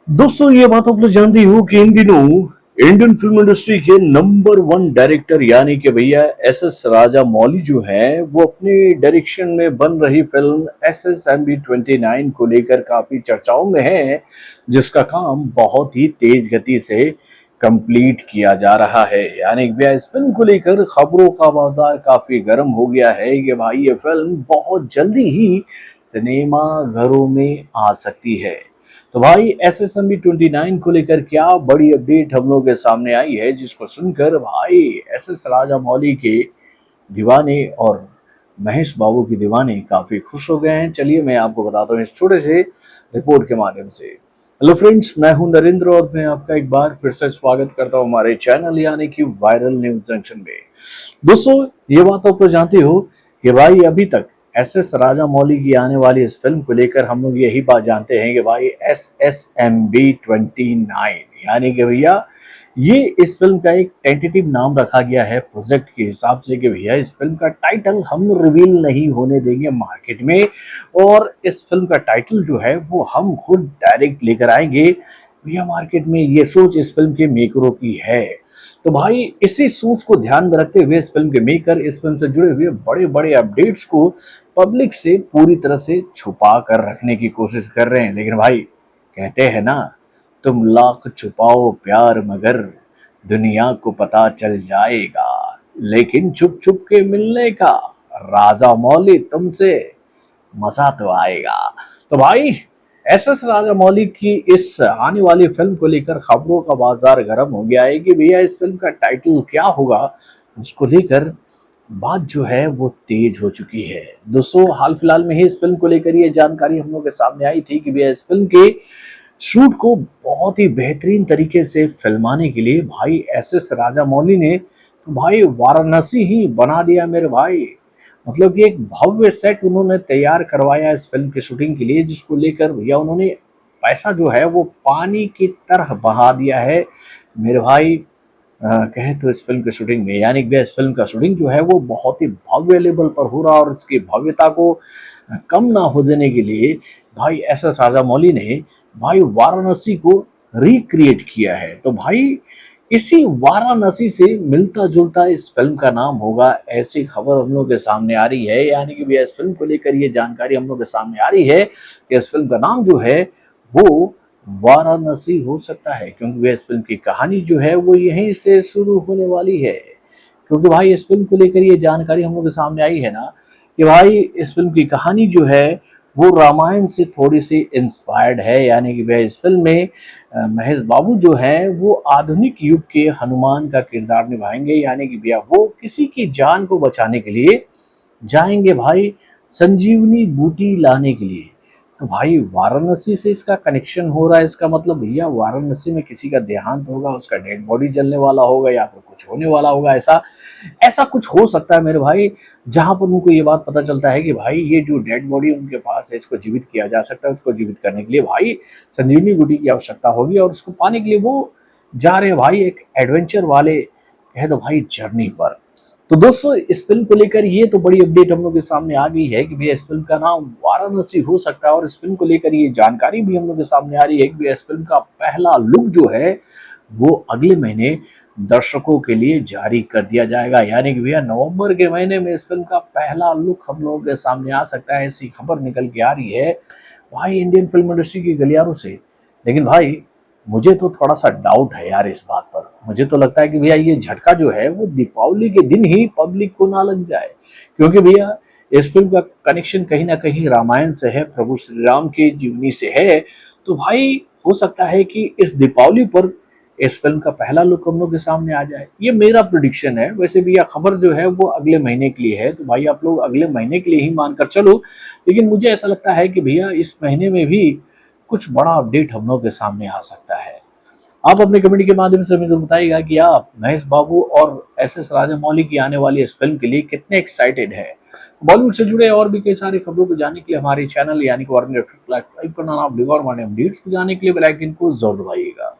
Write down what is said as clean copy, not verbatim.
दोस्तों ये बात आप लोग जानते हो कि इन दिनों इंडियन फिल्म इंडस्ट्री के नंबर वन डायरेक्टर यानी कि भैया एस राजा मौली जो है वो अपने डायरेक्शन में बन रही फिल्म SSMB 29 को लेकर काफी चर्चाओं में है, जिसका काम बहुत ही तेज गति से कंप्लीट किया जा रहा है। यानी कि भैया इस फिल्म को लेकर खबरों का बाजार काफी गर्म हो गया है कि भाई ये फिल्म बहुत जल्दी ही सिनेमा घरों में आ सकती है। तो भाई SSMB 29 को लेकर क्या बड़ी अपडेट हम लोग के सामने आई है, जिसको सुनकर भाई SS राजा मौली के दीवाने और महेश बाबू की दीवाने काफी खुश हो गए हैं। चलिए मैं आपको बताता हूँ इस छोटे से रिपोर्ट के माध्यम से। हेलो फ्रेंड्स, मैं हूं नरेंद्र और मैं आपका एक बार फिर से स्वागत करता हूं हमारे चैनल यानी कि वायरल न्यूज जंक्शन में। दोस्तों ये बात आप तो जानते हो कि भाई अभी तक SS राजा मौली की आने वाली इस फिल्म को लेकर हम लोग यही बात जानते हैं कि भाई SSMB 29 यानी कि भैया ये इस फिल्म का एक टेंटेटिव नाम रखा गया है प्रोजेक्ट के हिसाब से कि भैया इस फिल्म का टाइटल हम रिवील नहीं होने देंगे मार्केट में, और इस फिल्म का टाइटल जो है वो हम खुद डायरेक्ट लेकर आएंगे भैया मार्केट में। ये सोच इस फिल्म के मेकरों की है। तो भाई इसी सोच को ध्यान में रखते हुए इस फिल्म के मेकर इस फिल्म से जुड़े हुए बड़े बड़े अपडेट्स को पब्लिक से पूरी तरह से छुपा कर रखने की कोशिश कर रहे हैं। लेकिन भाई कहते हैं ना, तुम लाख छुपाओ प्यार मगर दुनिया को पता चल जाएगा, लेकिन छुप छुप के मिलने का राजा मौली तुमसे मजा तो आएगा। तो भाई SS राजा मौली की इस आने वाली फिल्म को लेकर खबरों का बाजार गर्म हो गया है कि भैया इस फिल्म का टाइटल क्या होगा, उसको लेकर बात जो है वो तेज हो चुकी है। दोस्तों हाल फिलहाल में ही इस फिल्म को लेकर ये जानकारी हम लोग के सामने आई थी कि भैया इस फिल्म के शूट को बहुत ही बेहतरीन तरीके से फिल्माने के लिए भाई SS राजा मौली ने तो भाई वाराणसी ही बना दिया मेरे भाई। मतलब कि एक भव्य सेट उन्होंने तैयार करवाया इस फिल्म की शूटिंग के लिए, जिसको लेकर भैया उन्होंने पैसा जो है वो पानी की तरह बहा दिया है मेरे भाई। कहें तो इस फिल्म की शूटिंग में यानी कि इस फिल्म का शूटिंग जो है वो बहुत ही भव्य लेवल पर हो रहा, और इसकी भव्यता को कम ना हो देने के लिए भाई SS राजा मौली ने भाई वाराणसी को रिक्रिएट किया है। तो भाई इसी वाराणसी से मिलता जुलता इस फिल्म का नाम होगा, ऐसी खबर हम लोग के सामने आ रही है। यानी कि भैया इस फिल्म को लेकर ये जानकारी हम लोग के सामने आ रही है कि इस फिल्म का नाम जो है वो वाराणसी हो सकता है, क्योंकि वह इस फिल्म की कहानी जो है वो यहीं से शुरू होने वाली है। क्योंकि भाई इस फिल्म को लेकर ये जानकारी हम लोग के सामने आई है ना कि भाई इस फिल्म की कहानी जो है वो रामायण से थोड़ी सी इंस्पायर्ड है। यानी कि भाई इस फिल्म में महेश बाबू जो है वो आधुनिक युग के हनुमान का किरदार निभाएंगे। यानी कि भैया वो किसी की जान को बचाने के लिए जाएंगे भाई संजीवनी बूटी लाने के लिए। तो भाई वाराणसी से इसका कनेक्शन हो रहा है, इसका मतलब भैया वाराणसी में किसी का देहांत होगा, उसका डेड बॉडी जलने वाला होगा या फिर कुछ होने वाला होगा। ऐसा ऐसा कुछ हो सकता है मेरे भाई, जहां पर उनको ये बात पता चलता है कि भाई ये जो डेड बॉडी उनके पास है इसको जीवित किया जा सकता है। उसको जीवित करने के लिए भाई संजीवनी बूटी की आवश्यकता होगी, और उसको पाने के लिए वो जा रहे हैं भाई एक एडवेंचर वाले कहे तो भाई जर्नी पर। तो दोस्तों इस फिल्म को लेकर ये तो बड़ी अपडेट हम लोग के सामने आ गई है कि भैया इस फिल्म का नाम वाराणसी हो सकता है, और इस फिल्म को लेकर ये जानकारी भी हम लोग के सामने आ रही है कि भैया इस फिल्म का पहला लुक जो है वो अगले महीने दर्शकों के लिए जारी कर दिया जाएगा। यानी कि भैया नवंबर के महीने में इस फिल्म का पहला लुक हम लोगों के सामने आ सकता है, ऐसी खबर निकल के आ रही है भाई इंडियन फिल्म इंडस्ट्री की गलियारों से। लेकिन भाई मुझे तो थोड़ा सा डाउट है यार इस बात पर। मुझे तो लगता है कि भैया ये झटका जो है वो दीपावली के दिन ही पब्लिक को ना लग जाए, क्योंकि भैया इस फिल्म का कनेक्शन कहीं ना कहीं रामायण से है, प्रभु श्री राम की जीवनी से है। तो भाई हो सकता है कि इस दीपावली पर इस फिल्म का पहला लुक हम लोग के सामने आ जाए। ये मेरा प्रिडिक्शन है। वैसे भी यह खबर जो है वो अगले महीने के लिए है, तो भाई आप लोग अगले महीने के लिए ही मानकर चलो। लेकिन मुझे ऐसा लगता है कि भैया इस महीने में भी कुछ बड़ा अपडेट हम लोग के सामने आ सकता है। आप अपने कमेंट के माध्यम से मुझे बताइएगा कि आप महेश बाबू और SS राजा मौली की आने वाली इस फिल्म के लिए कितने एक्साइटेड है। बॉलीवुड से जुड़े और भी कई सारी खबरों को जानने के लिए हमारे चैनल यानी कि सब्सक्राइब करना ना भूलिएगा, और हमारे अपडेट्स को जानने के लिए बेल आइकन को जरूर दबाइएगा।